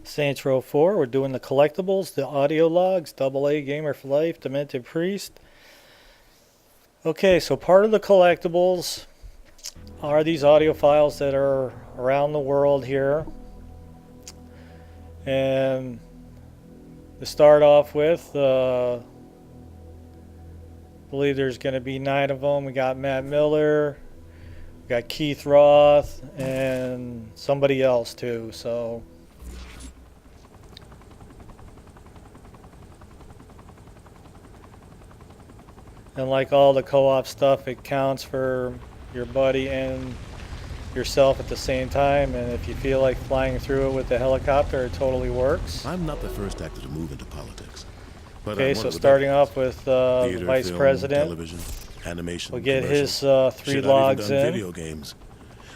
Saints Row 4, we're doing the collectibles, the audio logs, Double A Gamer for Life, Demented Priest. Okay, so part of the collectibles are these audio files that are around the world here. And to start off with, I believe there's going to be 9 of them. We got Matt Miller, we got Keith Roth, and somebody else too. So and like all the co-op stuff, it counts for your buddy and yourself at the same time, and if you feel like flying through it with the helicopter, it totally works. I'm not the first actor to move into politics. But Okay, so starting off with the theater, Vice film, President, television, animation, we'll get his 3 Shit, I've logs even done in. Video games.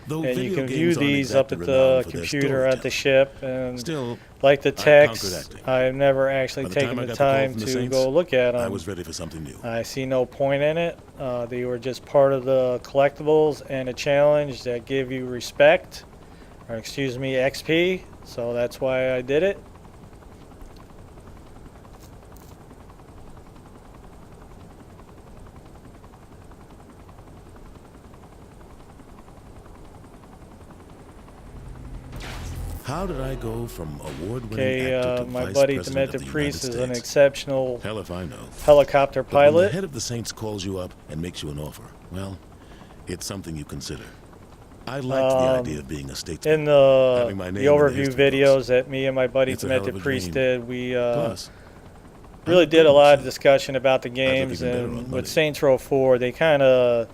Though And you video can view games aren't these up exactly at the renowned for their computer at the storytelling. ship. And Still, like the I conquered text, acting. I've never actually By the taken time I the got the call time from the to Saints, go look at I them. was ready for something new. I see no point in it. They were just part of the collectibles and a challenge that give you respect, or excuse me, XP. So that's why I did it. How did I go from award-winning Okay, actor to my vice buddy president Demented of the Priest United is an States? exceptional Hell if I know. helicopter But when the pilot. head of the Saints calls you up and makes you an offer, well, it's something you consider. I liked the idea of being a statesman. In the having my name in the overview history videos books. that me and my buddy It's a hell of Demented a Priest dream. did, we Plus, really I'm did a proud lot of of discussion about the games. even better on And money. with Saints Row 4, they kind of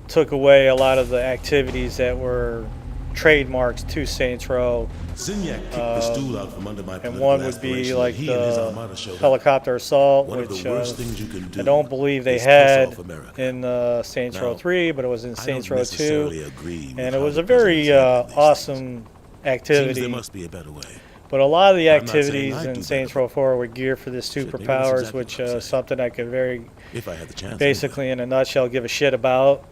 took away a lot of the activities that were trademarks to Saints Row. Zinyak kicked the stool out from under my And political one would be aspirations like when he and his the armada showed up. helicopter assault, One of which the worst things you can do I don't believe they is piss had off America. in Saints Row Now, 3, but it was in I Saints don't Row necessarily 2. agree with And it how was the a very president's handling these awesome things. Seems activity. there must be a better way. But a lot of the I'm not saying activities I'd in do Saints better. Row 4 were geared for the Shit, maybe that's superpowers, exactly which what I'm is saying. something I could very If I had the chance. basically in a nutshell give a shit about.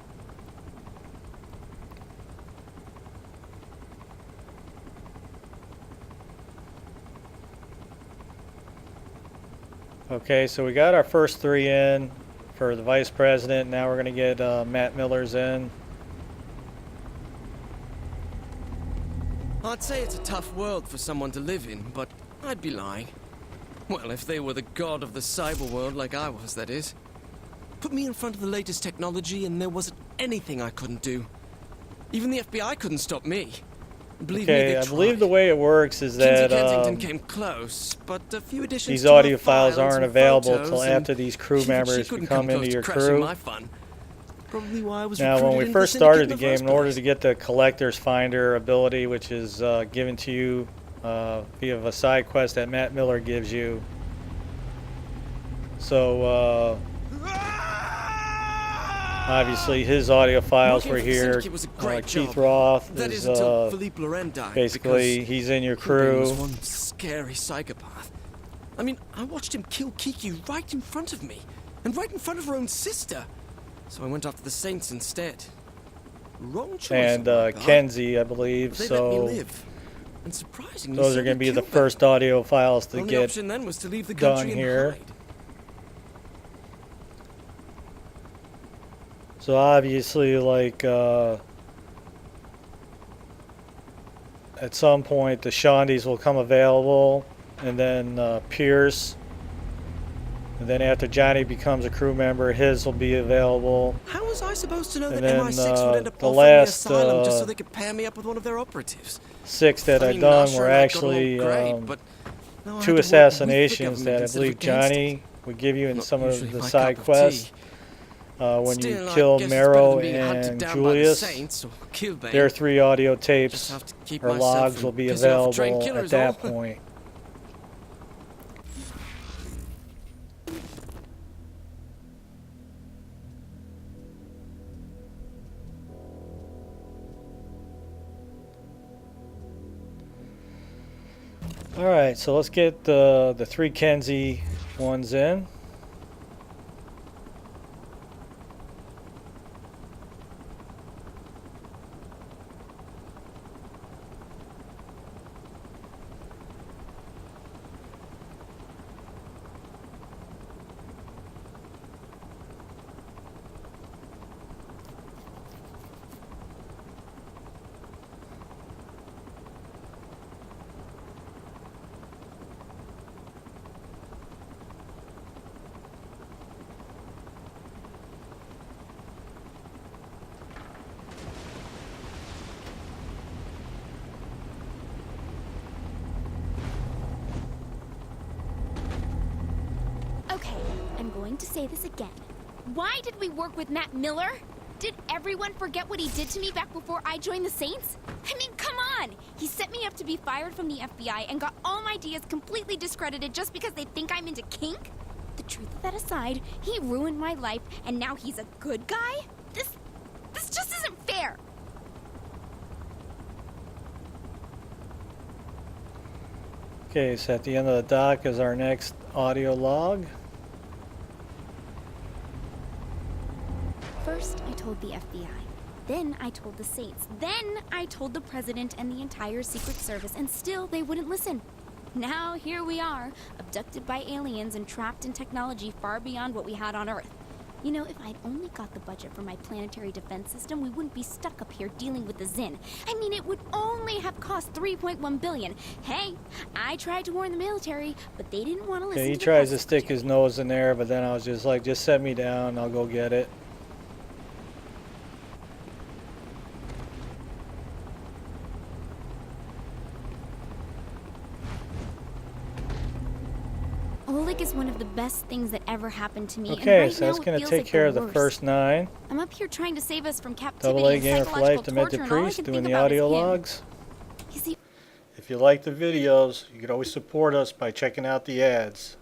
Okay, so we got our first 3 in for the Vice President. Now we're going to get Matt Miller's in. I'd say it's a tough world for someone to live in, but I'd be lying. Well, if they were the god of the cyber world like I was, that is. Put me in front of the latest technology and there wasn't anything I couldn't do. Even the FBI couldn't stop me. Believe me, Okay, they I tried. believe the way it works is that Kensington came close, but a few additions these to my audio files file and aren't some available photos, till and after these crew she members couldn't come close into to your crashing crew. my fun. Probably why I was Now, when recruited we into first the started the syndicate game, in in the order first to place. get the Collector's Finder ability, which is given to you via a side quest that Matt Miller gives you. So, obviously, his audio files Working were for the here. syndicate was a great Keith job. Roth That is is until Philippe Laurent died. basically, because he's in your Kilbane was crew. one scary psychopath. I mean, I watched him kill Kiki right in front of me, and right in front of her own sister. So I went after the Saints instead. Wrong choice. And on my part, Kenzie, I believe. but they let me So, live. And surprisingly, those so are going to did be the Kilbane. first audio files to Only get option then was to leave the done country and here. hide. So obviously, like, at some point, the Shondies will come available, and then Pierce. And then after Johnny becomes a crew member, his will be available. How was I supposed to know And that then, MI6 would end up the offering me last, asylum just so they could pair me up with one of their operatives? 6 that I I've mean, done Nasser were and I got actually along great, but now I 2 had to work with the assassinations that I government instead of believe against it. Johnny would give you in Not some of usually the my side cup of quests. tea. When Still, you I kill guess it's better Mero than being hunted and down by the Julius, Saints or Kilbane. their 3 audio Just tapes have to keep or myself logs from will be pissing off trained available at killers, that all. point. Alright, so let's get the 3 Kenzie ones in. I'm going to say this again. Why did we work with Matt Miller? Did everyone forget what he did to me back before I joined the Saints? I mean, come on! He set me up to be fired from the FBI and got all my ideas completely discredited just because they think I'm into kink? The truth of that aside, he ruined my life and now he's a good guy? This just isn't fair! Okay, so at the end of the dock is our next audio log. First, I told the FBI. Then I told the Saints. Then I told the President and the entire Secret Service, and still they wouldn't listen. Now here we are, abducted by aliens and trapped in technology far beyond what we had on Earth. You know, if I'd only got the budget for my planetary defense system, we wouldn't be stuck up here dealing with the Zin. I mean, it would only have cost $3.1 billion. Hey, I tried to warn the military, but they didn't want to listen Okay, he to the tries to press stick secretary. his nose in there, but then I was just like, just set me down, I'll go get it. Oleg is one of the best things that ever happened to me. and Okay, right so that's now it going to feels take like care of the worst. first 9. I'm up here trying to save us from captivity Double A and Gamer for psychological Life, Demented torture, and all I Priest, can doing think the about is audio him. logs. You see, If you like the videos, you can always support us by checking out the ads.